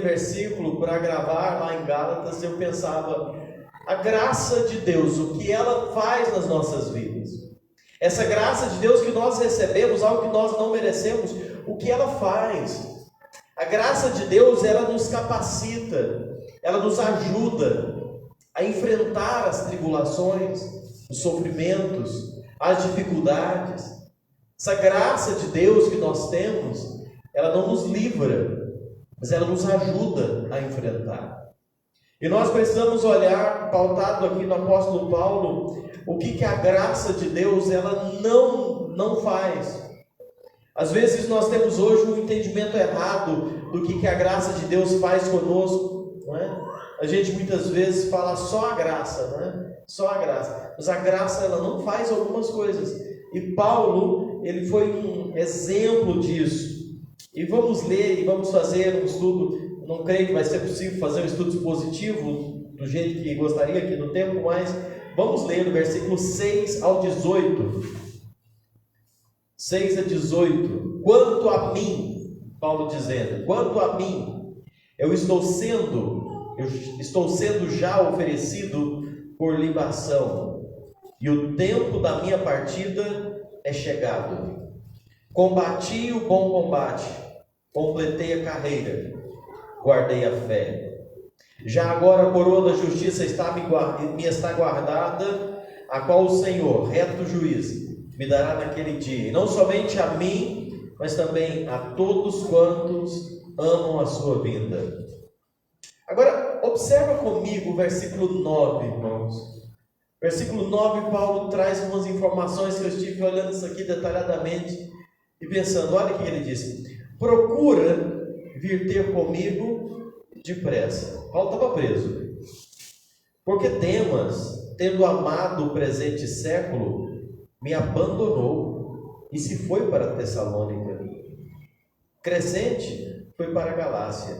versículo para gravar lá em Gálatas, eu pensava, a graça de Deus, o que ela faz nas nossas vidas. Essa graça de Deus que nós recebemos, algo que nós não merecemos, o que ela faz? A graça de Deus, ela nos capacita, ela nos ajuda a enfrentar as tribulações, os sofrimentos, as dificuldades. Essa graça de Deus que nós temos, ela não nos livra, mas ela nos ajuda a enfrentar. E nós precisamos olhar, pautado aqui no apóstolo Paulo, o que a graça de Deus ela não faz. Às vezes nós temos hoje um entendimento errado do que a graça de Deus faz conosco, não é? A gente muitas vezes fala só a graça, não é? Só a graça. Mas a graça ela não faz algumas coisas. E Paulo, ele foi um exemplo disso. E vamos ler e vamos fazer um estudo. Não creio que vai ser possível fazer um estudo expositivo do jeito que gostaria aqui no tempo, mas vamos ler do versículo 6 ao 18. 6 a 18. Quanto a mim, Paulo dizendo, quanto a mim, eu estou sendo já oferecido por libação, e o tempo da minha partida é chegado. Combati o bom combate, completei a carreira, guardei a fé. Já agora a coroa da justiça me está guardada, a qual o Senhor, reto juiz, me dará naquele dia, e não somente a mim, mas também a todos quantos amam a sua vinda. Agora, observa comigo o versículo 9, irmãos. Versículo 9, Paulo traz umas informações que eu estive olhando isso aqui detalhadamente e pensando, olha o que ele disse: procura vir ter comigo depressa. Paulo estava preso, porque Demas, tendo amado o presente século, me abandonou e se foi para Tessalônica. Crescente foi para a Galácia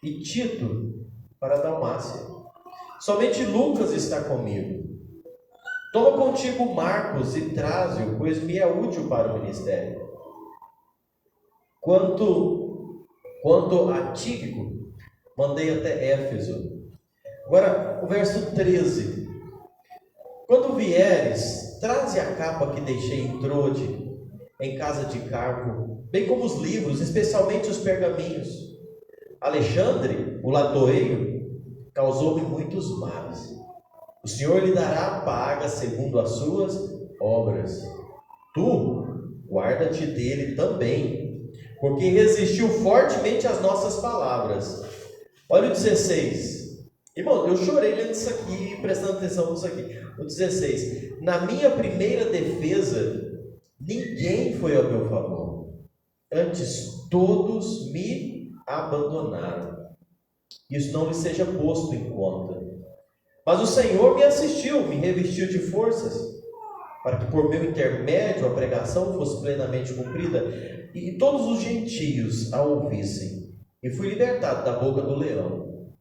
e Tito para a Dalmácia. Somente Lucas está comigo. Toma contigo Marcos e traze-o, pois me é útil para o ministério. Quanto a Tíquico, mandei até Éfeso. Agora, o verso 13. Quando vieres, traze a capa que deixei em Trode, em casa de Carpo, bem como os livros, especialmente os pergaminhos. Alexandre, o latoeiro, causou-me muitos males. O Senhor lhe dará a paga segundo as suas obras. Tu, guarda-te dele também, porque resistiu fortemente às nossas palavras. Olha o 16. Irmão, eu chorei lendo isso aqui, prestando atenção nisso aqui. O 16. Na minha primeira defesa, ninguém foi ao meu favor. Antes, todos me abandonaram. Isso não lhe seja posto em conta. Mas o Senhor me assistiu, me revestiu de forças, para que por meu intermédio a pregação fosse plenamente cumprida, e todos os gentios a ouvissem. E fui libertado da boca do leão.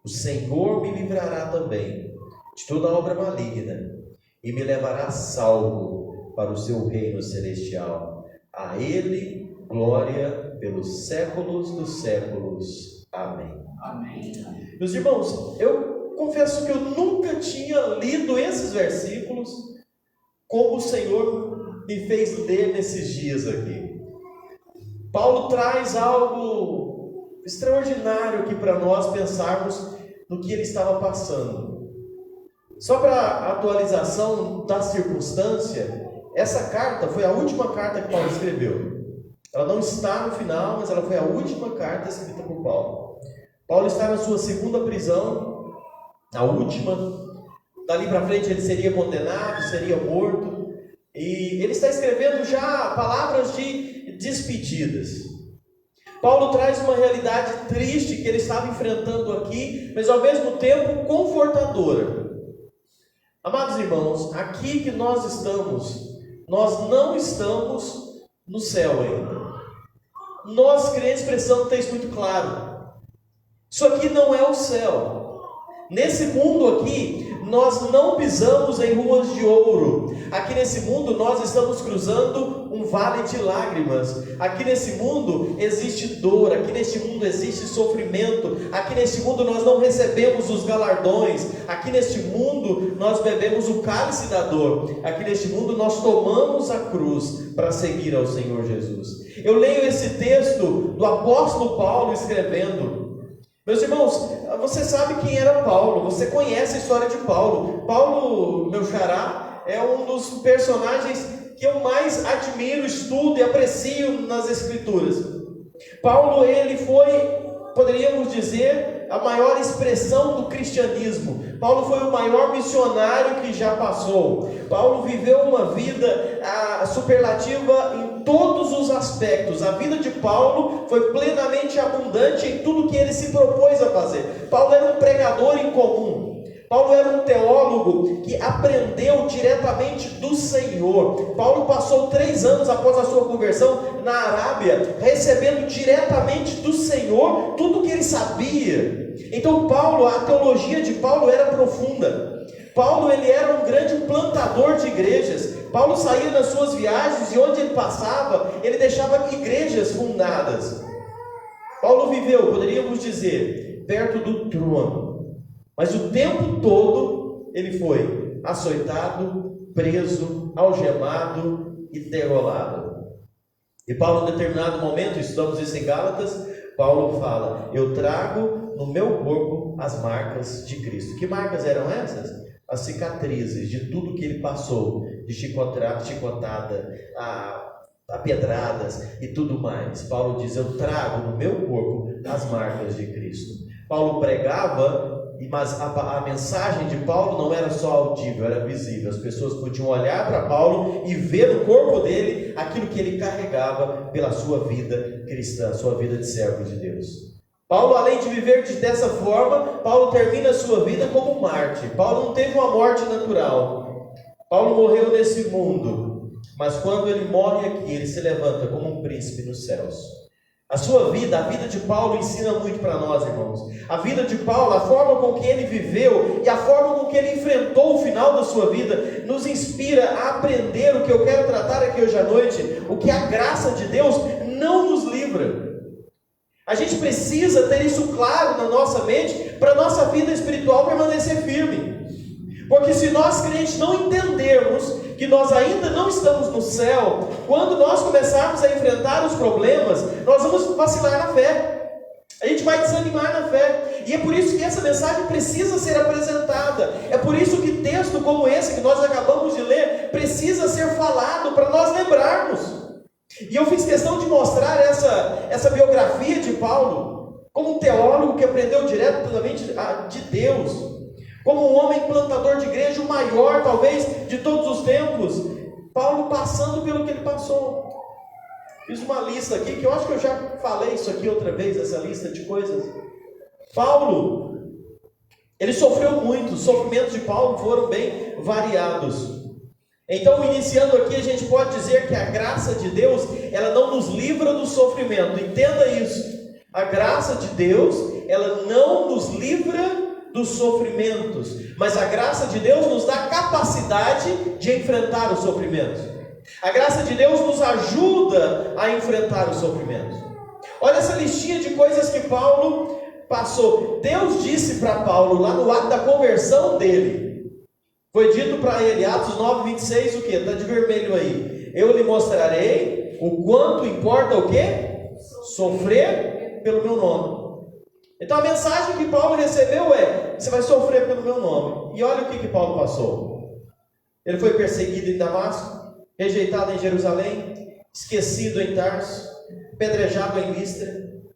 O Senhor me livrará também de toda obra maligna, e me levará salvo para o seu reino celestial. A Ele glória pelos séculos dos séculos. Amém. Amém. Meus irmãos, eu confesso que eu nunca tinha lido esses versículos como o Senhor me fez ler nesses dias aqui. Paulo traz algo extraordinário aqui para nós pensarmos no que ele estava passando. Só para atualização da circunstância, essa carta foi a última carta que Paulo escreveu. Ela não está no final, mas ela foi a última carta escrita por Paulo. Paulo está na sua segunda prisão, a última. Dali para frente ele seria condenado, seria morto. E ele está escrevendo já palavras de despedidas. Paulo traz uma realidade triste que ele estava enfrentando aqui, mas ao mesmo tempo confortadora. Amados irmãos, aqui que nós estamos, nós não estamos no céu ainda. Nós crentes precisamos ter isso muito claro. Isso aqui não é o céu. Nesse mundo aqui, nós não pisamos em ruas de ouro. Aqui nesse mundo nós estamos cruzando um vale de lágrimas. Aqui nesse mundo existe dor, aqui neste mundo existe sofrimento, aqui neste mundo nós não recebemos os galardões, aqui neste mundo nós bebemos o cálice da dor, aqui neste mundo nós tomamos a cruz para seguir ao Senhor Jesus. Eu leio esse texto do apóstolo Paulo escrevendo. Meus irmãos, você sabe quem era Paulo, você conhece a história de Paulo. Paulo, meu xará, é um dos personagens que eu mais admiro, estudo e aprecio nas Escrituras. Paulo, ele foi, poderíamos dizer, a maior expressão do cristianismo. Paulo foi o maior missionário que já passou. Paulo viveu uma vida superlativa em todos os aspectos. A vida de Paulo foi plenamente abundante em tudo que ele se propôs a fazer. Paulo era um pregador incomum. Paulo era um teólogo que aprendeu diretamente do Senhor. Paulo passou 3 anos após a sua conversão na Arábia, recebendo diretamente do Senhor tudo o que ele sabia. Então Paulo, a teologia de Paulo era profunda. Paulo, ele era um grande plantador de igrejas. Paulo saía nas suas viagens e onde ele passava, ele deixava igrejas fundadas. Paulo viveu, poderíamos dizer, perto do trono. Mas o tempo todo ele foi açoitado, preso, algemado e degolado. E Paulo, em determinado momento, estudamos isso em Gálatas, Paulo fala: eu trago no meu corpo as marcas de Cristo. Que marcas eram essas? As cicatrizes de tudo que ele passou, de chicotada, a pedradas e tudo mais. Paulo diz: eu trago no meu corpo as marcas de Cristo. Paulo pregava, mas a mensagem de Paulo não era só audível, era visível. As pessoas podiam olhar para Paulo e ver no corpo dele aquilo que ele carregava pela sua vida cristã, sua vida de servo de Deus. Paulo, além de viver dessa forma, Paulo termina a sua vida como mártir. Paulo não teve uma morte natural. Paulo morreu nesse mundo, mas quando ele morre aqui, ele se levanta como um príncipe nos céus. A sua vida, a vida de Paulo ensina muito para nós, irmãos. A vida de Paulo, a forma com que ele viveu e a forma com que ele enfrentou o final da sua vida, nos inspira a aprender o que eu quero tratar aqui hoje à noite, o que a graça de Deus não nos livra. A gente precisa ter isso claro na nossa mente para a nossa vida espiritual permanecer firme. Porque se nós crentes não entendermos que nós ainda não estamos no céu, quando nós começarmos a enfrentar os problemas, nós vamos vacilar na fé. A gente vai desanimar na fé. E é por isso que essa mensagem precisa ser apresentada. É por isso que texto como esse que nós acabamos de ler precisa ser falado para nós lembrarmos. E eu fiz questão de mostrar essa biografia de Paulo como um teólogo que aprendeu diretamente de Deus, como um homem plantador de igreja, o maior talvez de todos os tempos. Paulo passando pelo que ele passou. Fiz uma lista aqui, que eu acho que eu já falei isso aqui outra vez, essa lista de coisas. Paulo, ele sofreu muito. Os sofrimentos de Paulo foram bem variados. Então, iniciando aqui, a gente pode dizer que a graça de Deus, ela não nos livra do sofrimento. Entenda isso. A graça de Deus, ela não nos livra dos sofrimentos, mas a graça de Deus nos dá capacidade de enfrentar os sofrimentos. A graça de Deus nos ajuda a enfrentar os sofrimentos. Olha essa listinha de coisas que Paulo passou. Deus disse para Paulo, lá no ato da conversão dele, foi dito para ele, Atos 9, 26, o que? Está de vermelho aí. Eu lhe mostrarei o quanto importa o que? Sofrer pelo meu nome. Então a mensagem que Paulo recebeu é: você vai sofrer pelo meu nome. E olha o que Paulo passou. Ele foi perseguido em Damasco, rejeitado em Jerusalém, esquecido em Tarso, apedrejado em Listra,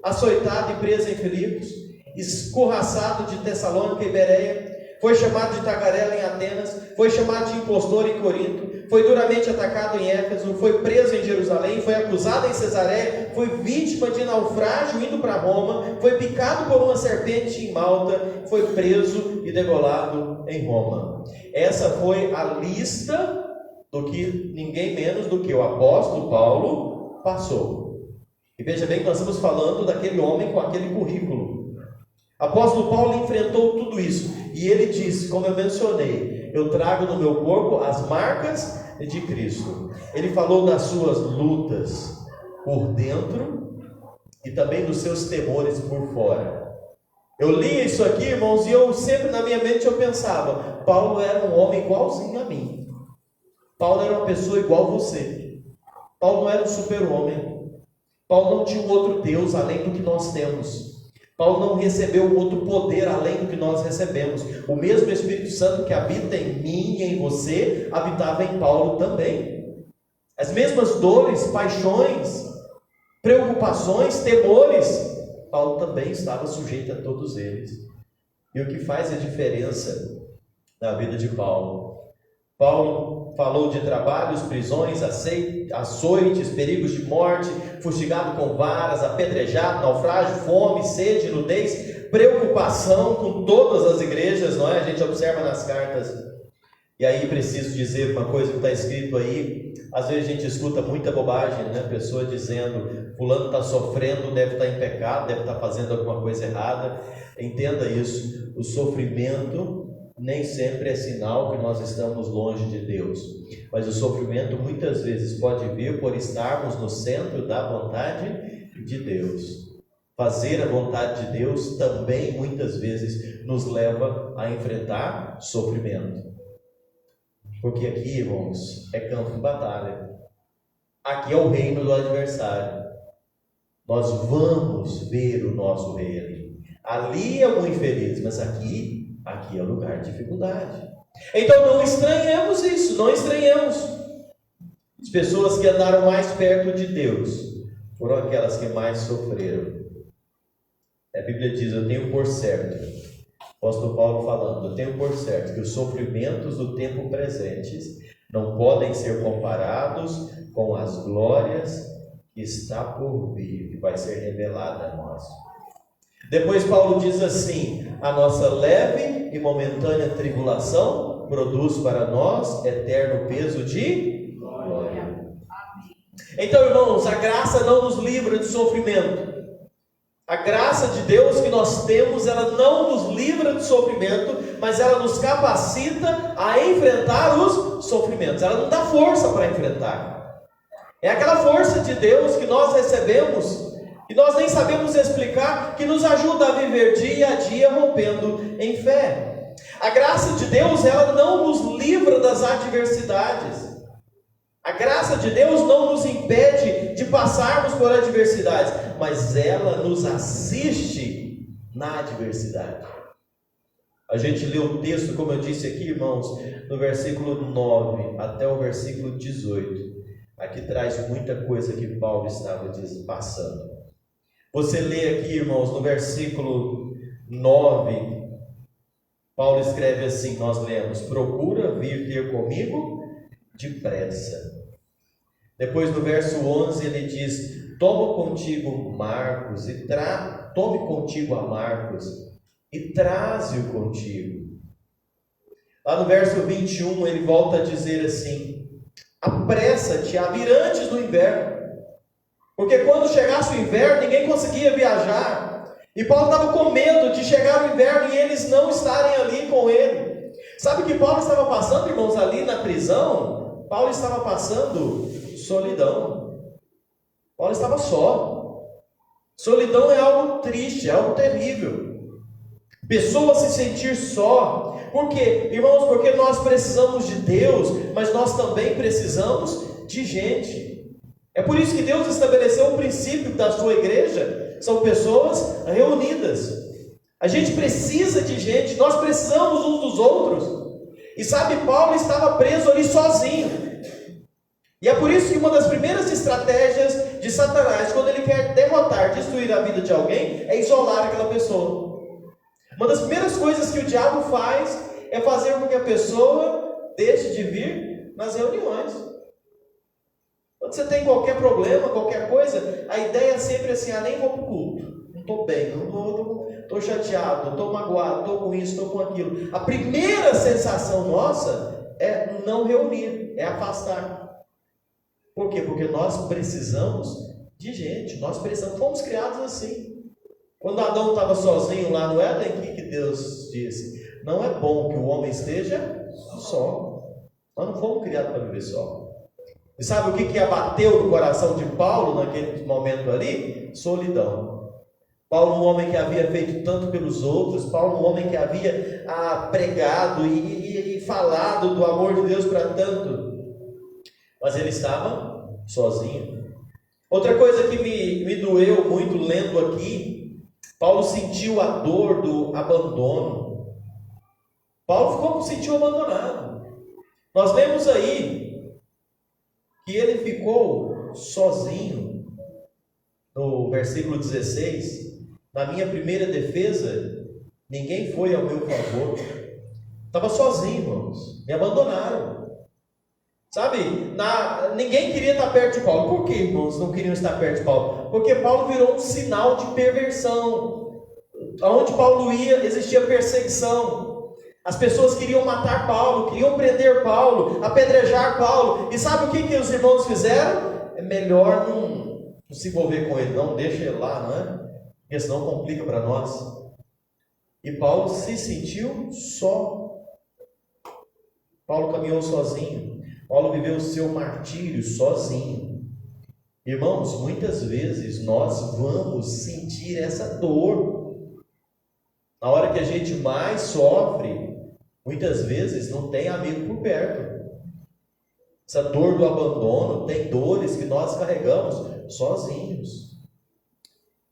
açoitado e preso em Filipos, escorraçado de Tessalônica e Bereia, foi chamado de tagarela em Atenas, foi chamado de impostor em Corinto, foi duramente atacado em Éfeso, foi preso em Jerusalém, foi acusado em Cesareia, foi vítima de naufrágio indo para Roma, foi picado por uma serpente em Malta, foi preso e degolado em Roma. Essa foi a lista do que ninguém menos do que o apóstolo Paulo passou. E veja bem que nós estamos falando daquele homem com aquele currículo. Apóstolo Paulo enfrentou tudo isso. E ele disse, como eu mencionei, eu trago no meu corpo as marcas de Cristo. Ele falou das suas lutas por dentro e também dos seus temores por fora. Eu li isso aqui, irmãos, e eu sempre na minha mente eu pensava, Paulo era um homem igualzinho a mim. Paulo era uma pessoa igual a você. Paulo não era um super-homem. Paulo não tinha um outro Deus além do que nós temos. Paulo não recebeu um outro poder além do que nós recebemos. O mesmo Espírito Santo que habita em mim e em você, habitava em Paulo também. As mesmas dores, paixões, preocupações, temores, Paulo também estava sujeito a todos eles. E o que faz a diferença na vida de Paulo? Paulo falou de trabalhos, prisões, açoites, perigos de morte, fustigado com varas, apedrejado, naufrágio, fome, sede, nudez, preocupação com todas as igrejas, não é? A gente observa nas cartas. E aí preciso dizer uma coisa que está escrito aí. Às vezes a gente escuta muita bobagem, né? Pessoa dizendo, fulano está sofrendo, deve estar em pecado, deve estar fazendo alguma coisa errada. Entenda isso, o sofrimento nem sempre é sinal que nós estamos longe de Deus, mas o sofrimento muitas vezes pode vir por estarmos no centro da vontade de Deus. Fazer a vontade de Deus também muitas vezes nos leva a enfrentar sofrimento, porque aqui, irmãos, é campo de batalha. Aqui é o reino do adversário. Nós vamos ver o nosso rei ali. Ali é o infeliz, mas aqui é o lugar de dificuldade. Então não estranhemos isso, não estranhemos. As pessoas que andaram mais perto de Deus foram aquelas que mais sofreram. A Bíblia diz, eu tenho por certo, o apóstolo Paulo falando, eu tenho por certo que os sofrimentos do tempo presentes não podem ser comparados com as glórias que está por vir, que vai ser revelada a nós. Depois Paulo diz assim, a nossa leve e momentânea tribulação produz para nós eterno peso de glória. Então, irmãos, a graça não nos livra de sofrimento. A graça de Deus que nós temos, ela não nos livra de sofrimento, mas ela nos capacita a enfrentar os sofrimentos. Ela não dá força para enfrentar. É aquela força de Deus que nós recebemos e nós nem sabemos explicar, que nos ajuda a viver dia a dia rompendo em fé. A graça de Deus, ela não nos livra das adversidades. A graça de Deus não nos impede de passarmos por adversidades, mas ela nos assiste na adversidade. A gente lê o texto, como eu disse aqui, irmãos, no versículo 9 até o versículo 18. Aqui traz muita coisa que Paulo estava passando. Você lê aqui, irmãos, no versículo 9, Paulo escreve assim, nós lemos, procura vir ter comigo depressa. Depois no verso 11 ele diz, toma contigo Marcos, tome contigo a Marcos, e traze-o contigo. Lá no verso 21 ele volta a dizer assim, apressa-te a vir antes do inverno. Porque quando chegasse o inverno, ninguém conseguia viajar. E Paulo estava com medo de chegar o inverno e eles não estarem ali com ele. Sabe o que Paulo estava passando, irmãos, ali na prisão? Paulo estava passando solidão. Paulo estava só. Solidão é algo triste, é algo terrível. Pessoa se sentir só. Por quê? Irmãos, porque nós precisamos de Deus, mas nós também precisamos de gente. É por isso que Deus estabeleceu o princípio da sua igreja, são pessoas reunidas. A gente precisa de gente, nós precisamos uns dos outros. E sabe, Paulo estava preso ali sozinho. E é por isso que uma das primeiras estratégias de Satanás, quando ele quer derrotar, destruir a vida de alguém, é isolar aquela pessoa. Uma das primeiras coisas que o diabo faz é fazer com que a pessoa deixe de vir nas reuniões. Quando você tem qualquer problema, qualquer coisa, a ideia é sempre assim, nem vou para o culto, não estou bem, estou chateado, estou magoado, estou com isso, estou com aquilo. A primeira sensação nossa é não reunir, é afastar. Por quê? Porque nós precisamos de gente, fomos criados assim. Quando Adão estava sozinho lá no Éden, o que Deus disse? Não é bom que o homem esteja só. Nós não fomos criados para viver só. E sabe o que abateu no coração de Paulo naquele momento ali? Solidão. Paulo, um homem que havia feito tanto pelos outros, Paulo, um homem que havia pregado e falado do amor de Deus para tanto, mas ele estava sozinho. Outra coisa que me doeu muito lendo aqui, Paulo sentiu a dor do abandono. Paulo sentiu abandonado. Nós lemos aí que ele ficou sozinho. No versículo 16, na minha primeira defesa, ninguém foi ao meu favor. Estava sozinho, irmãos. Me abandonaram. Sabe, ninguém queria estar perto de Paulo. Por que, irmãos, não queriam estar perto de Paulo? Porque Paulo virou um sinal de perversão. Aonde Paulo ia, existia perseguição. As pessoas queriam matar Paulo, queriam prender Paulo, apedrejar Paulo. E sabe o que os irmãos fizeram? É melhor não se envolver com ele, não, deixa ele lá, não é? Porque senão complica para nós. E Paulo se sentiu só. Paulo caminhou sozinho. Paulo viveu o seu martírio sozinho. Irmãos, muitas vezes nós vamos sentir essa dor. Na hora que a gente mais sofre, muitas vezes não tem amigo por perto. Essa dor do abandono, tem dores que nós carregamos sozinhos.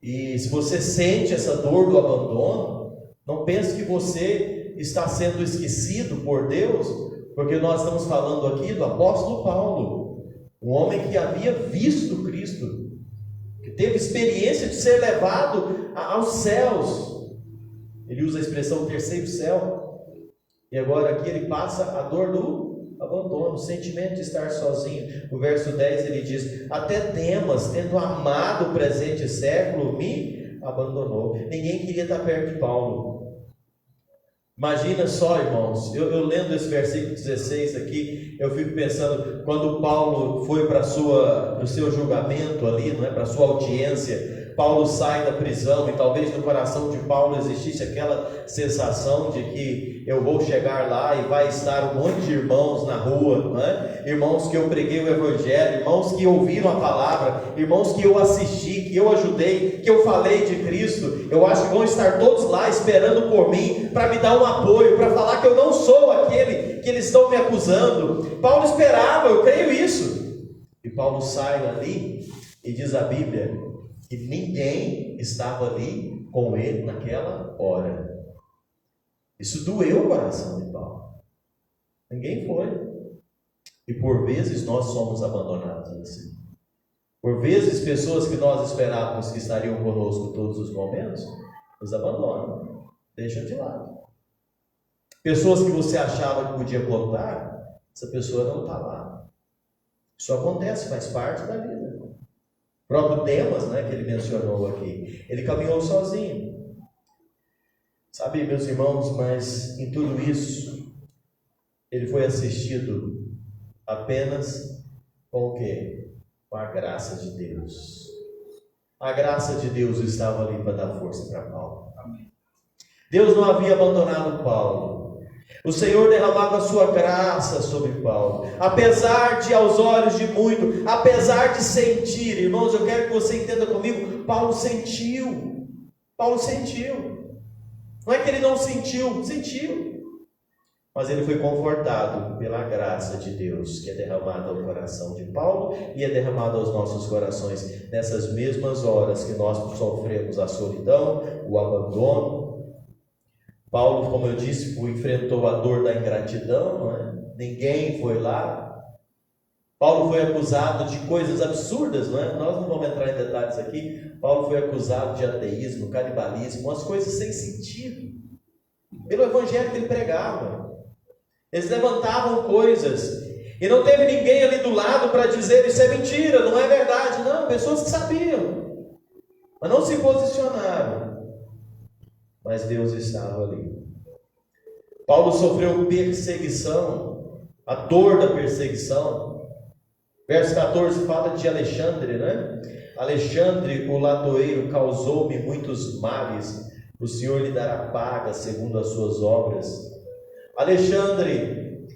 E se você sente essa dor do abandono, não pense que você está sendo esquecido por Deus, porque nós estamos falando aqui do apóstolo Paulo, um homem que havia visto Cristo, que teve experiência de ser levado aos céus. Ele usa a expressão terceiro céu. E agora aqui ele passa a dor do abandono, o sentimento de estar sozinho. No verso 10 ele diz: até Demas, tendo amado o presente século, me abandonou. Ninguém queria estar perto de Paulo. Imagina só, irmãos, eu lendo esse versículo 16 aqui, eu fico pensando, quando Paulo foi para o seu julgamento ali, não é, para a sua audiência, Paulo sai da prisão, e talvez no coração de Paulo existisse aquela sensação de que eu vou chegar lá e vai estar um monte de irmãos na rua, não é? Irmãos que eu preguei o evangelho, irmãos que ouviram a palavra, irmãos que eu assisti, que eu ajudei, que eu falei de Cristo. Eu acho que vão estar todos lá esperando por mim, para me dar um apoio, para falar que eu não sou aquele que eles estão me acusando. Paulo esperava, eu creio isso. E Paulo sai ali e diz a Bíblia que ninguém estava ali com ele naquela hora. Isso doeu o coração de Paulo. Ninguém foi. E por vezes nós somos abandonados assim. Por vezes pessoas que nós esperávamos que estariam conosco todos os momentos, nos abandonam, deixam de lado. Pessoas que você achava que podia contar, essa pessoa não está lá. Isso acontece, faz parte da vida. O próprio Demas, né, que ele mencionou aqui, ele caminhou sozinho. Sabe, meus irmãos, mas em tudo isso, ele foi assistido apenas com o quê? Com a graça de Deus. A graça de Deus estava ali para dar força para Paulo. Deus não havia abandonado Paulo. O Senhor derramava a sua graça sobre Paulo, apesar de, aos olhos de muito, apesar de sentir. Irmãos, eu quero que você entenda comigo, Paulo sentiu. Paulo sentiu. Não é que ele não sentiu, sentiu. Mas ele foi confortado pela graça de Deus, que é derramada ao coração de Paulo e é derramada aos nossos corações, nessas mesmas horas que nós sofremos a solidão, o abandono. Paulo, como eu disse, enfrentou a dor da ingratidão, não é? Ninguém foi lá. Paulo foi acusado de coisas absurdas, não é? Nós não vamos entrar em detalhes aqui. Paulo foi acusado de ateísmo, canibalismo, umas coisas sem sentido, pelo evangelho que ele pregava. Eles levantavam coisas, e não teve ninguém ali do lado para dizer isso é mentira, não é verdade. Não, pessoas que sabiam, mas não se posicionaram. Mas Deus estava ali. Paulo sofreu perseguição, a dor da perseguição. Verso 14 fala de Alexandre, né? Alexandre, o latoeiro, causou-me muitos males, o Senhor lhe dará paga segundo as suas obras. Alexandre,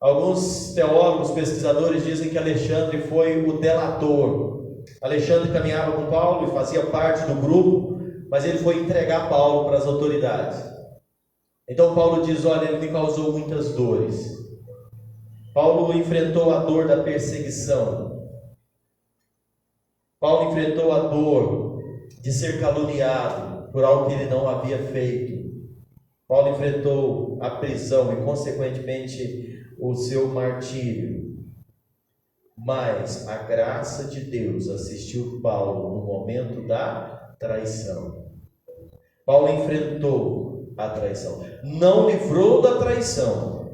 alguns teólogos, pesquisadores dizem que Alexandre foi o delator. Alexandre caminhava com Paulo e fazia parte do grupo, mas ele foi entregar Paulo para as autoridades. Então Paulo diz, olha, ele me causou muitas dores. Paulo enfrentou a dor da perseguição. Paulo enfrentou a dor de ser caluniado por algo que ele não havia feito. Paulo enfrentou a prisão e, consequentemente, o seu martírio. Mas a graça de Deus assistiu Paulo no momento da traição. Paulo enfrentou a traição. Não livrou da traição,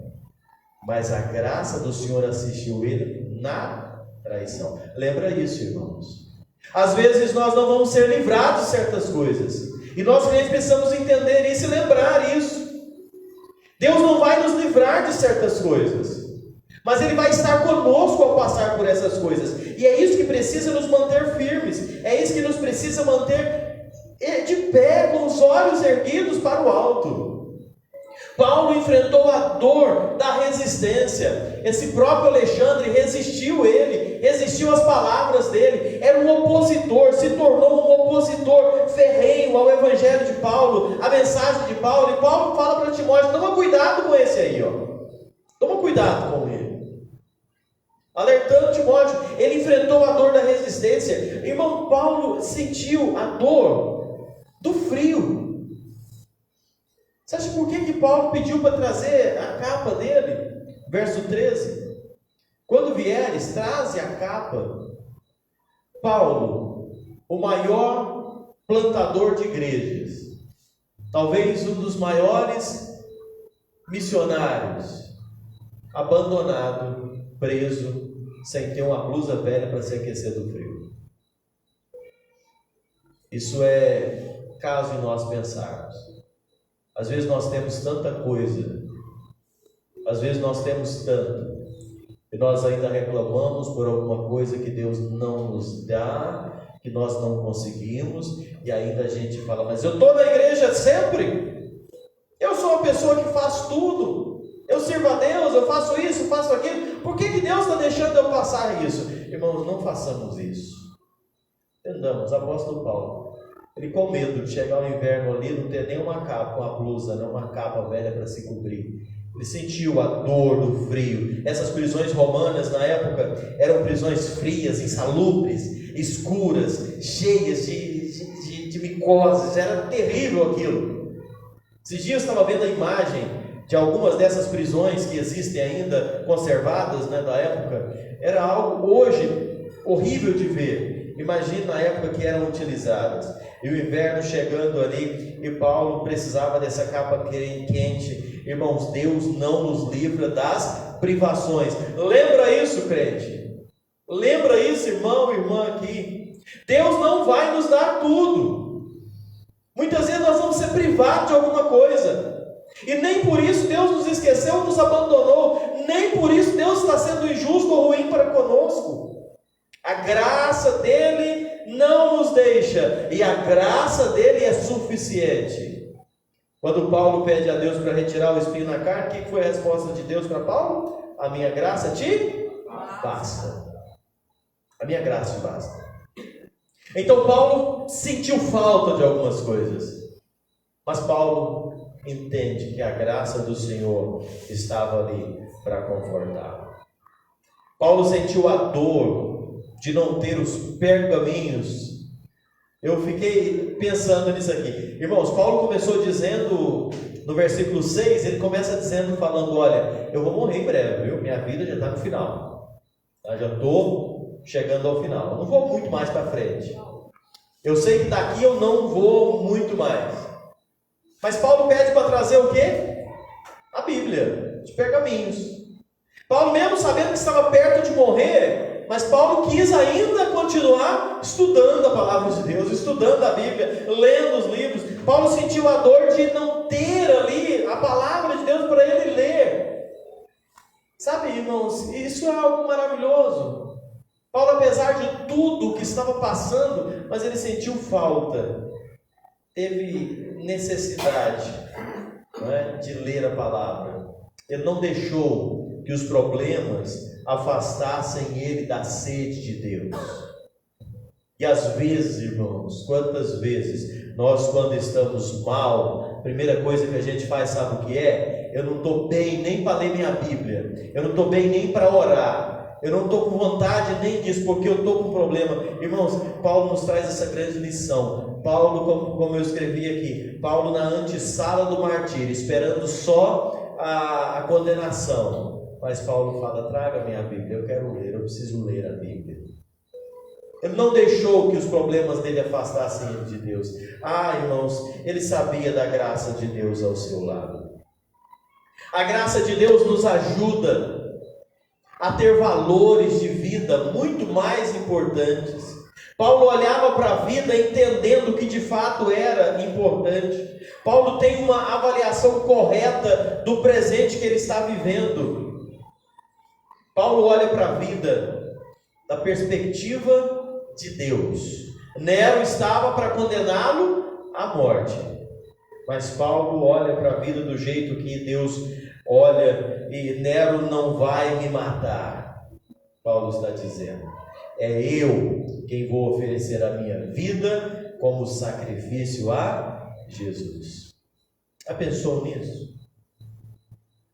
mas a graça do Senhor assistiu ele na traição. Lembra isso, irmãos? Às vezes nós não vamos ser livrados de certas coisas. E nós precisamos entender isso e lembrar isso. Deus não vai nos livrar de certas coisas, mas Ele vai estar conosco ao passar por essas coisas. E é isso que precisa nos manter firmes. É isso que nos precisa manter de pé, com os olhos erguidos para o alto. Paulo enfrentou a dor da resistência. Esse próprio Alexandre resistiu às palavras dele. Era um opositor, se tornou um opositor ferrenho ao evangelho de Paulo, à mensagem de Paulo. E Paulo fala para Timóteo, toma cuidado com esse aí, toma cuidado com ele. Alertando Timóteo, ele enfrentou a dor da resistência. Irmão, Paulo sentiu a dor do frio. Você acha por que Paulo pediu para trazer a capa dele? Verso 13. Quando vieres, traze a capa. Paulo, o maior plantador de igrejas, talvez um dos maiores missionários, abandonado, preso, sem ter uma blusa velha para se aquecer do frio. Isso é caso de nós pensarmos. Às vezes nós temos tanta coisa, às vezes nós temos tanto, e nós ainda reclamamos por alguma coisa que Deus não nos dá, que nós não conseguimos, e ainda a gente fala, mas eu estou na igreja sempre, eu sou uma pessoa que faz tudo, eu sirvo a Deus, eu faço isso, faço aquilo, por que Deus está deixando eu passar isso? Irmãos, não façamos isso. Entendamos, apóstolo Paulo, ele com medo de chegar ao inverno ali, não ter nenhuma capa, uma blusa, não uma capa velha para se cobrir. Ele sentiu a dor do frio. Essas prisões romanas na época eram prisões frias, insalubres, escuras, cheias de micoses. Era terrível aquilo. Esses dias eu estava vendo a imagem de algumas dessas prisões que existem ainda conservadas, né, da época. Era algo hoje horrível de ver. Imagine na época que eram utilizadas. E o inverno chegando ali, e Paulo precisava dessa capa quente. Irmãos, Deus não nos livra das privações. Lembra isso, crente? Lembra isso, irmão e irmã aqui? Deus não vai nos dar tudo. Muitas vezes nós vamos ser privados de alguma coisa. E nem por isso Deus nos esqueceu, nos abandonou. Nem por isso Deus está sendo injusto ou ruim para conosco. A graça dele não nos deixa, e a graça dele é suficiente. Quando Paulo pede a Deus para retirar o espinho na carne, o que foi a resposta de Deus para Paulo? A minha graça te basta. A minha graça te basta. Então Paulo sentiu falta de algumas coisas, mas Paulo entende que a graça do Senhor estava ali para confortá-lo. Paulo sentiu a dor de não ter os pergaminhos. Eu fiquei pensando nisso aqui. Irmãos, Paulo começou dizendo, no versículo 6, ele começa dizendo, falando, olha, eu vou morrer em breve, viu? Minha vida já está no final. Eu já estou chegando ao final. Eu não vou muito mais para frente. Eu sei que daqui eu não vou muito mais. Mas Paulo pede para trazer o quê? A Bíblia, os pergaminhos. Paulo, mesmo sabendo que estava perto de morrer, mas Paulo quis ainda continuar estudando a palavra de Deus, estudando a Bíblia, lendo os livros. Paulo sentiu a dor de não ter ali a palavra de Deus para ele ler. Sabe, irmãos, isso é algo maravilhoso. Paulo, apesar de tudo que estava passando, mas ele sentiu falta, teve necessidade, não é, de ler a palavra. Ele não deixou que os problemas afastassem ele da sede de Deus. E às vezes, irmãos, quantas vezes nós, quando estamos mal, a primeira coisa que a gente faz, sabe o que é? Eu não estou bem nem para ler minha Bíblia, eu não estou bem nem para orar, eu não estou com vontade nem disso, porque eu estou com problema. Irmãos, Paulo nos traz essa grande lição. Paulo, como eu escrevi aqui, Paulo na antessala do martírio, esperando só a condenação. Mas Paulo fala: traga minha Bíblia, eu quero ler, eu preciso ler a Bíblia. Ele não deixou que os problemas dele afastassem ele de Deus. Irmãos, ele sabia da graça de Deus ao seu lado. A graça de Deus nos ajuda a ter valores de vida muito mais importantes. Paulo olhava para a vida entendendo o que de fato era importante. Paulo tem uma avaliação correta do presente que ele está vivendo. Paulo olha para a vida da perspectiva de Deus. Nero estava para condená-lo à morte, mas Paulo olha para a vida do jeito que Deus olha, e Nero não vai me matar. Paulo está dizendo: é eu quem vou oferecer a minha vida como sacrifício a Jesus. Já pensou nisso?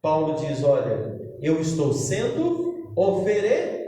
Paulo diz: olha, eu estou sendo oferecido.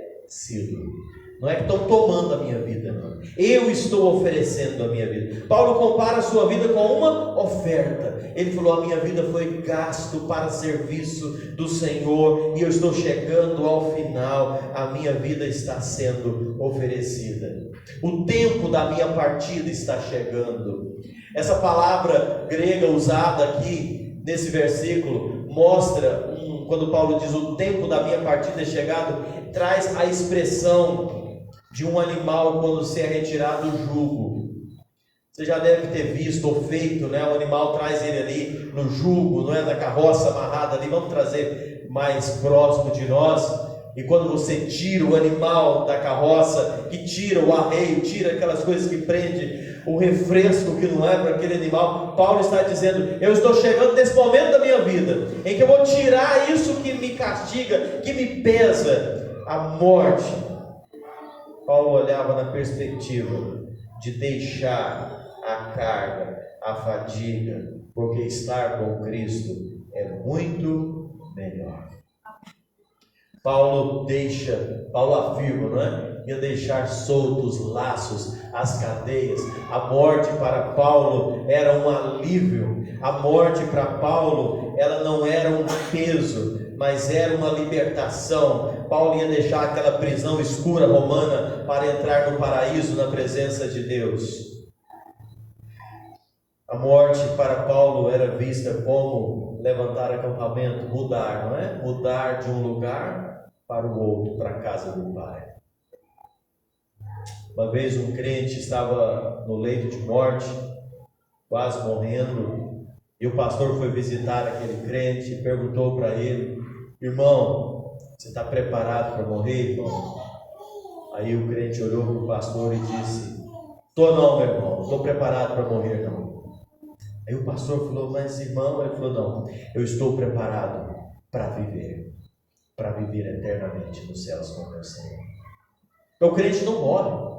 Não é que estão tomando a minha vida, não. Eu estou oferecendo a minha vida. Paulo compara a sua vida com uma oferta. Ele falou: a minha vida foi gasto para serviço do Senhor, e eu estou chegando ao final. A minha vida está sendo oferecida. O tempo da minha partida está chegando. Essa palavra grega usada aqui nesse versículo mostra, quando Paulo diz o tempo da minha partida é chegado, traz a expressão de um animal quando se é retirado do jugo. Você já deve ter visto ou feito, né? O animal traz ele ali no jugo, não é? Na carroça amarrada ali. Vamos trazer mais próximo de nós. E quando você tira o animal da carroça, que tira o arreio, tira aquelas coisas que prende o refresco que não é para aquele animal, Paulo está dizendo: eu estou chegando nesse momento da minha vida em que eu vou tirar isso que me castiga, que me pesa, a morte. Paulo olhava na perspectiva de deixar a carga, a fadiga, porque estar com Cristo é muito melhor. Paulo afirma, não é? Ia deixar soltos os laços, as cadeias. A morte para Paulo era um alívio. A morte para Paulo, ela não era um peso, mas era uma libertação. Paulo ia deixar aquela prisão escura romana para entrar no paraíso, na presença de Deus. A morte para Paulo era vista como levantar acampamento, mudar, não é? Mudar de um lugar para o outro, para a casa do Pai. Uma vez um crente estava no leito de morte, quase morrendo, e o pastor foi visitar aquele crente e perguntou para ele: irmão, você está preparado para morrer, irmão? Aí o crente olhou para o pastor e disse: estou não, meu irmão, não estou preparado para morrer não. Aí o pastor falou: mas irmão, ele falou: não, eu estou preparado para viver eternamente nos céus com o meu Senhor. Então o crente não morre.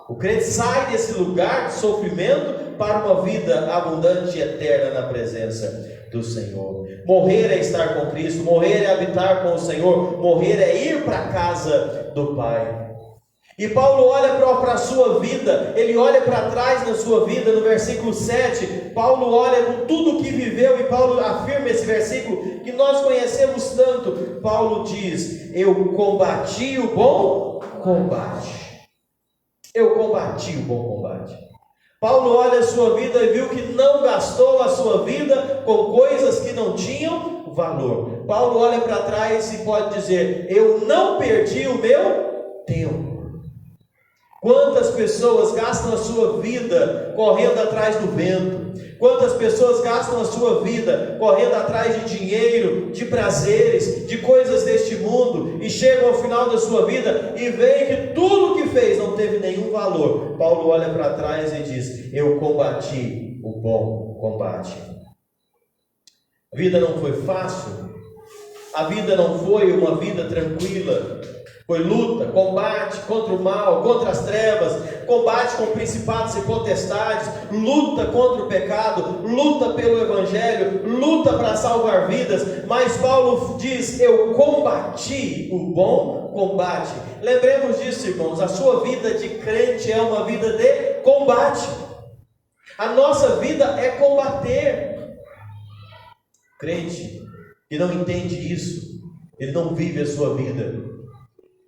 O crente sai desse lugar de sofrimento para uma vida abundante e eterna na presença do Senhor. Morrer é estar com Cristo, morrer é habitar com o Senhor, morrer é ir para a casa do Pai. E Paulo olha para a sua vida, ele olha para trás na sua vida, no versículo 7, Paulo olha com tudo o que viveu, e Paulo afirma esse versículo que nós conhecemos tanto. Paulo diz: eu combati o bom combate. Eu combati o bom combate. Paulo olha a sua vida e viu que não gastou a sua vida com coisas que não tinham valor. Paulo olha para trás e pode dizer: eu não perdi o meu tempo. Quantas pessoas gastam a sua vida correndo atrás do vento? Quantas pessoas gastam a sua vida correndo atrás de dinheiro, de prazeres, de coisas deste mundo, e chegam ao final da sua vida e veem que tudo que fez não teve nenhum valor. Paulo olha para trás e diz: eu combati o bom combate. A vida não foi fácil, a vida não foi uma vida tranquila. Foi luta, combate contra o mal, contra as trevas, combate com principados e potestades, luta contra o pecado, luta pelo Evangelho, luta para salvar vidas. Mas Paulo diz: eu combati o bom combate. Lembremos disso, irmãos, a sua vida de crente é uma vida de combate. A nossa vida é combater. Crente que não entende isso, ele não vive a sua vida.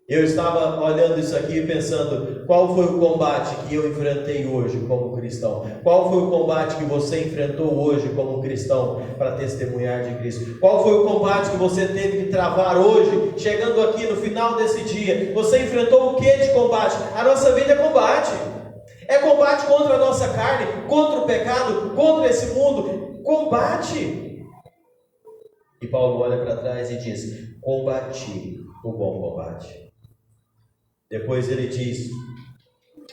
Eu estava olhando isso aqui e pensando: qual foi o combate que eu enfrentei hoje como cristão? Qual foi o combate que você enfrentou hoje como cristão para testemunhar de Cristo? Qual foi o combate que você teve que travar hoje, chegando aqui no final desse dia? Você enfrentou o que de combate? A nossa vida é combate. É combate contra a nossa carne, contra o pecado, contra esse mundo. Combate. E Paulo olha para trás e diz: combati o bom combate. Depois ele diz: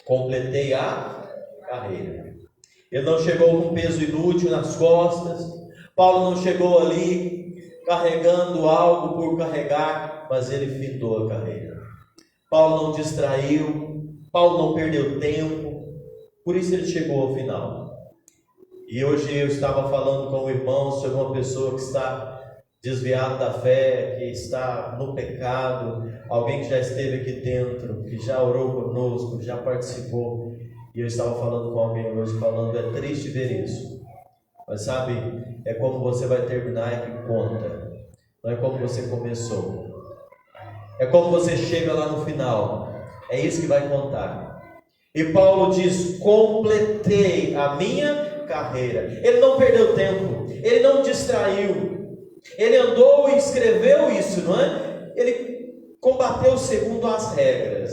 completei a carreira. Ele não chegou com peso inútil nas costas. Paulo não chegou ali carregando algo por carregar, mas ele fitou a carreira. Paulo não distraiu, Paulo não perdeu tempo, por isso ele chegou ao final. E hoje eu estava falando com o irmão sobre uma pessoa que está desviado da fé, que está no pecado, alguém que já esteve aqui dentro, que já orou conosco, que já participou. E eu estava falando com alguém hoje, falando: é triste ver isso, mas sabe, é como você vai terminar é que conta, não é como você começou, é como você chega lá no final, é isso que vai contar. E Paulo diz: completei a minha carreira. Ele não perdeu tempo, ele não distraiu, ele andou e escreveu isso, não é? Ele combateu segundo as regras.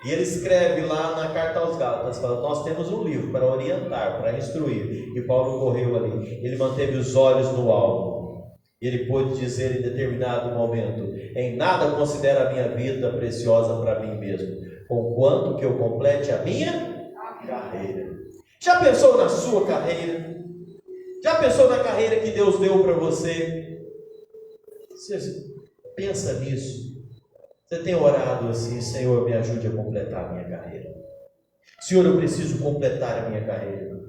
E ele escreve lá na carta aos Gálatas, fala: nós temos um livro para orientar, para instruir. E Paulo correu ali, ele manteve os olhos no alvo. Ele pôde dizer em determinado momento: em nada considero a minha vida preciosa para mim mesmo, conquanto que eu complete a minha carreira. Já pensou na sua carreira? Já pensou na carreira que Deus deu para você? Você pensa nisso? Você tem orado assim: Senhor, me ajude a completar a minha carreira. Senhor, eu preciso completar a minha carreira.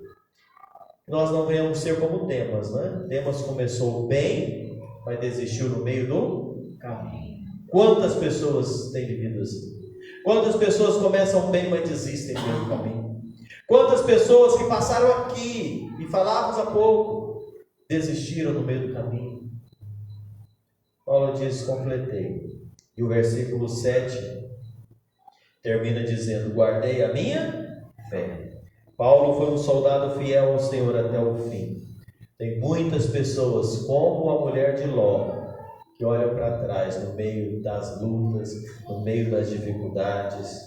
Nós não venhamos ser como Demas, né? Demas começou bem, mas desistiu no meio do caminho. Quantas pessoas têm vivido assim? Quantas pessoas começam bem, mas desistem no meio do caminho? Quantas pessoas que passaram aqui e falávamos há pouco, desistiram no meio do caminho? Paulo diz: completei. E o versículo 7 termina dizendo: guardei a minha fé. Paulo foi um soldado fiel ao Senhor até o fim. Tem muitas pessoas, como a mulher de Ló, que olham para trás no meio das lutas, no meio das dificuldades.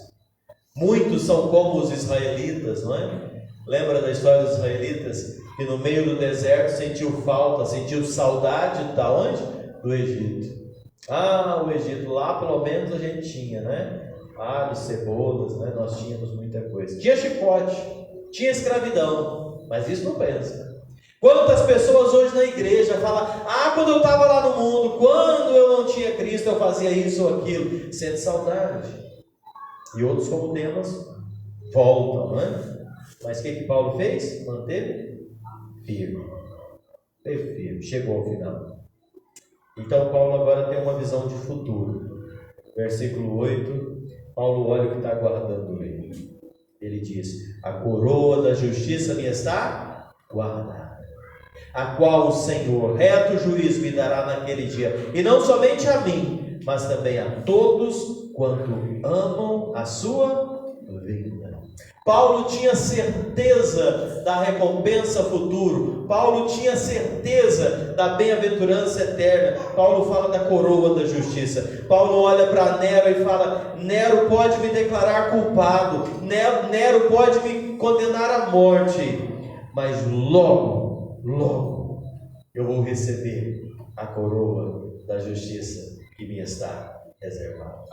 Muitos são como os israelitas, não é? Lembra da história dos israelitas? Que no meio do deserto sentiu falta, sentiu saudade de onde? Do Egito. O Egito, lá pelo menos a gente tinha, né? Alhos, cebolas, né? Nós tínhamos muita coisa. Tinha chicote, tinha escravidão, mas isso não pensa. Quantas pessoas hoje na igreja falam: quando eu estava lá no mundo, quando eu não tinha Cristo, eu fazia isso ou aquilo. Sente saudade. E outros, como Demas, voltam, né? Mas o que Paulo fez? Manteve firme. Teve firme, chegou ao final. Então Paulo agora tem uma visão de futuro. Versículo 8, Paulo olha o que está aguardando ele. Ele diz: a coroa da justiça me está guardada, a qual o Senhor, reto juiz, me dará naquele dia, e não somente a mim, mas também a todos quanto amam a sua vida. Paulo tinha certeza da recompensa futuro. Paulo tinha certeza da bem-aventurança eterna. Paulo fala da coroa da justiça. Paulo olha para Nero e fala: Nero pode me declarar culpado, Nero pode me condenar à morte, mas logo, logo eu vou receber a coroa da justiça que me está reservada.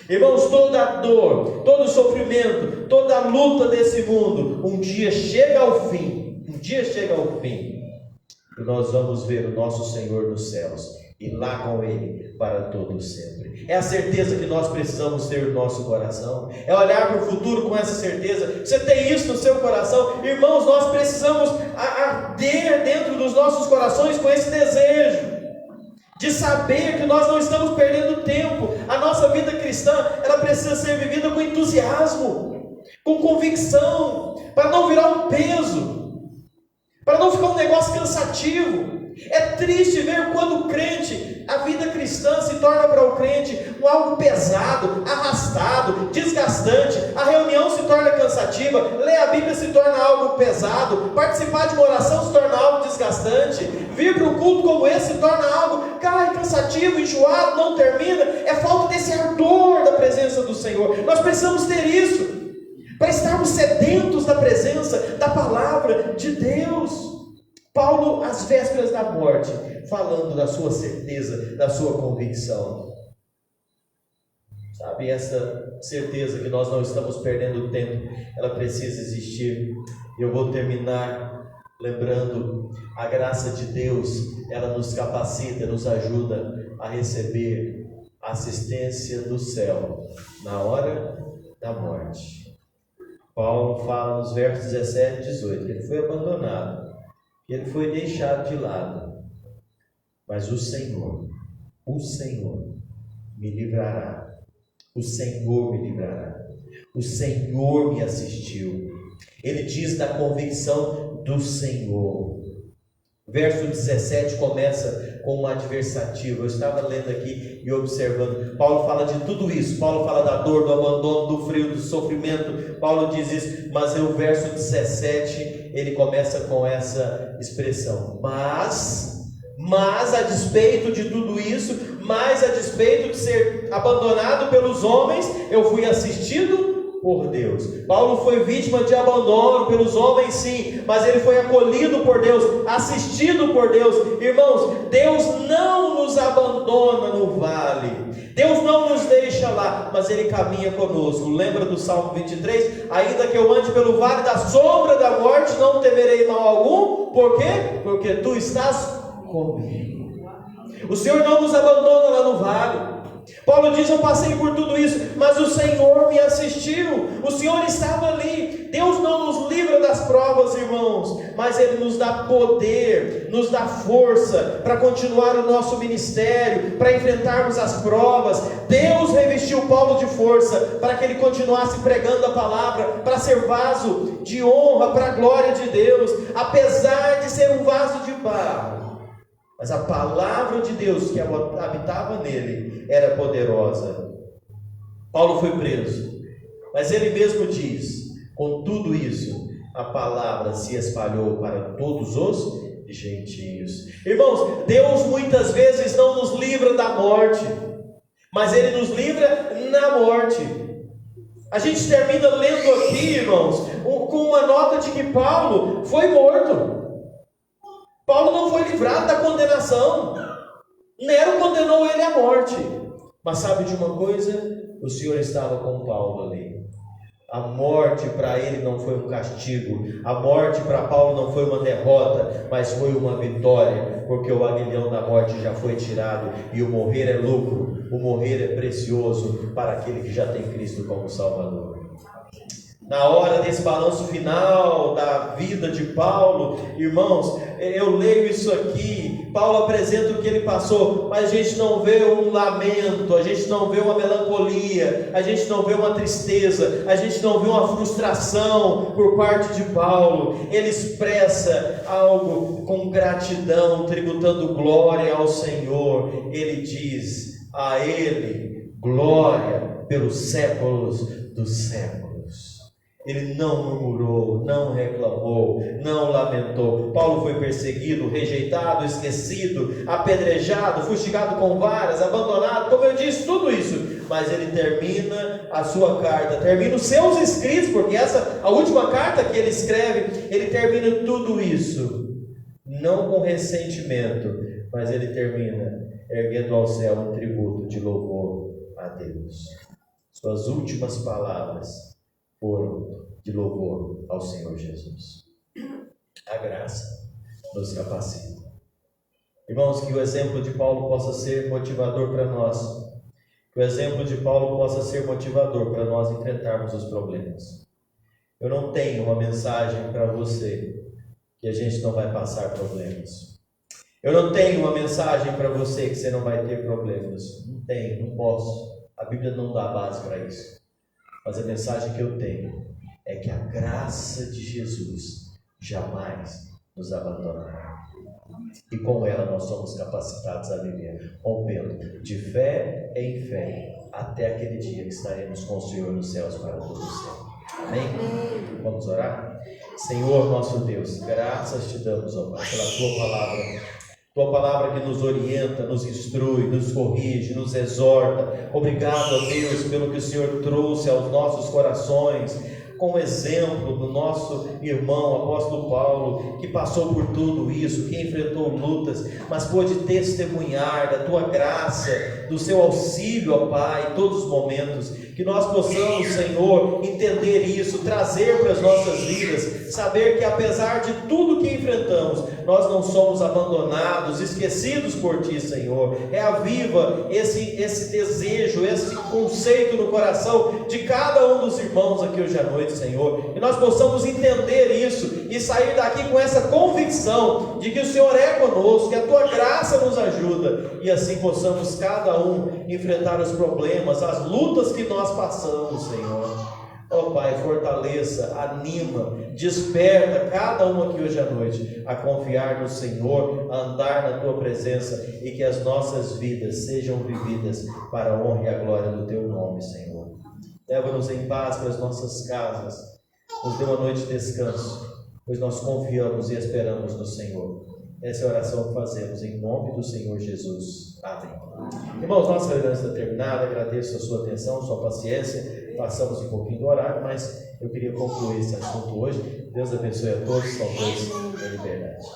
Irmãos, toda a dor, todo o sofrimento, toda a luta desse mundo, um dia chega ao fim. Um dia chega ao fim. E nós vamos ver o nosso Senhor nos céus. E lá com Ele para todo sempre. É a certeza que nós precisamos ter no nosso coração. É olhar para o futuro com essa certeza. Você tem isso no seu coração? Irmãos, nós precisamos arder dentro dos nossos corações com esse desejo de saber que nós não estamos perdendo tempo. A nossa vida cristã, ela precisa ser vivida com entusiasmo, com convicção, para não virar um peso, para não ficar um negócio cansativo. É triste ver quando o crente, a vida cristã se torna para o crente algo pesado, arrastado, desgastante. A reunião se torna cansativa, ler a Bíblia se torna algo pesado, participar de uma oração se torna algo desgastante, vir para um culto como esse se torna algo cansativo, enjoado, não termina. É falta desse ardor da presença do Senhor. Nós precisamos ter isso para estarmos sedentos da presença, da palavra de Deus. Paulo, às vésperas da morte, falando da sua certeza, da sua convicção. Sabe, essa certeza que nós não estamos perdendo tempo, ela precisa existir. Eu vou terminar lembrando, a graça de Deus, ela nos capacita, nos ajuda a receber a assistência do céu na hora da morte. Paulo fala nos versos 17 e 18, que ele foi abandonado, ele foi deixado de lado, mas o Senhor me livrará, o Senhor me livrará, o Senhor me assistiu. Ele diz da convicção do Senhor. Verso 17 começa com um adversativo. Eu estava lendo aqui e observando. Paulo fala de tudo isso. Paulo fala da dor, do abandono, do frio, do sofrimento. Paulo diz isso, mas o verso 17 ele começa com essa expressão. Mas a despeito de tudo isso, mas a despeito de ser abandonado pelos homens, eu fui assistido por Deus. Paulo foi vítima de abandono pelos homens, sim, mas ele foi acolhido por Deus, assistido por Deus. Irmãos, Deus não nos abandona no vale, Deus não nos deixa lá, mas Ele caminha conosco. Lembra do Salmo 23? Ainda que eu ande pelo vale da sombra da morte, não temerei mal algum. Por quê? Porque Tu estás comigo. O Senhor não nos abandona lá no vale. Paulo diz: eu passei por tudo isso, mas o Senhor me assistiu. O Senhor estava ali. Deus não nos livra das provas, irmãos, mas Ele nos dá poder, nos dá força para continuar o nosso ministério, para enfrentarmos as provas. Deus revestiu Paulo de força para que ele continuasse pregando a palavra, para ser vaso de honra para a glória de Deus, apesar de ser um vaso de barro. Mas a palavra de Deus que habitava nele era poderosa. Paulo foi preso, mas ele mesmo diz: com tudo isso, a palavra se espalhou para todos os gentios. Irmãos, Deus muitas vezes não nos livra da morte, mas Ele nos livra na morte. A gente termina lendo aqui, irmãos, com uma nota de que Paulo foi morto. Paulo não foi livrado da condenação. Nero condenou ele à morte. Mas sabe de uma coisa? O Senhor estava com Paulo ali. A morte para ele não foi um castigo. A morte para Paulo não foi uma derrota, mas foi uma vitória, porque o aguilhão da morte já foi tirado. E o morrer é lucro. O morrer é precioso para aquele que já tem Cristo como Salvador. Na hora desse balanço final da vida de Paulo, irmãos, eu leio isso aqui, Paulo apresenta o que ele passou, mas a gente não vê um lamento, a gente não vê uma melancolia, a gente não vê uma tristeza, a gente não vê uma frustração por parte de Paulo. Ele expressa algo com gratidão, tributando glória ao Senhor. Ele diz: a Ele glória pelos séculos dos séculos. Ele não murmurou, não reclamou, não lamentou. Paulo foi perseguido, rejeitado, esquecido, apedrejado, fustigado com varas, abandonado, como eu disse, tudo isso. Mas ele termina a sua carta, termina os seus escritos, porque essa, a última carta que ele escreve, ele termina tudo isso, não com ressentimento, mas ele termina erguendo ao céu um tributo de louvor a Deus. Suas últimas palavras foram de louvor ao Senhor Jesus. A graça nos capacita. Irmãos, que o exemplo de Paulo possa ser motivador para nós. Que o exemplo de Paulo possa ser motivador para nós enfrentarmos os problemas. Eu não tenho uma mensagem para você que a gente não vai passar problemas. Eu não tenho uma mensagem para você que você não vai ter problemas. Não tenho, não posso. A Bíblia não dá base para isso. Mas a mensagem que eu tenho é que a graça de Jesus jamais nos abandonará. E com ela nós somos capacitados a viver, rompendo de fé em fé, até aquele dia que estaremos com o Senhor nos céus para todo o céu. Amém? Vamos orar? Senhor nosso Deus, graças te damos, ó Pai, pela Tua palavra. Tua palavra que nos orienta, nos instrui, nos corrige, nos exorta. Obrigado a Deus pelo que o Senhor trouxe aos nossos corações, com o exemplo do nosso irmão, apóstolo Paulo, que passou por tudo isso, que enfrentou lutas, mas pôde testemunhar da Tua graça, do Seu auxílio, ó Pai, em todos os momentos. Que nós possamos, Senhor, entender isso, trazer para as nossas vidas, saber que apesar de tudo que enfrentamos, nós não somos abandonados, esquecidos por Ti, Senhor. Reaviva esse desejo, esse conceito no coração de cada um dos irmãos aqui hoje à noite, Senhor. Que nós possamos entender isso e sair daqui com essa convicção de que o Senhor é conosco, que a Tua graça nos ajuda, e assim possamos cada um enfrentar os problemas, as lutas que nós passamos, Senhor. Ó Pai, fortaleça, anima, desperta cada um aqui hoje à noite a confiar no Senhor, a andar na Tua presença, e que as nossas vidas sejam vividas para a honra e a glória do Teu nome, Senhor. Leva-nos em paz para as nossas casas, nos dê uma noite de descanso, pois nós confiamos e esperamos no Senhor. Essa é a oração que fazemos em nome do Senhor Jesus. Amém. Irmãos, nossa reunião está terminada. Agradeço a sua atenção, a sua paciência. Passamos um pouquinho do horário, mas eu queria concluir esse assunto hoje. Deus abençoe a todos. Salve-os em liberdade.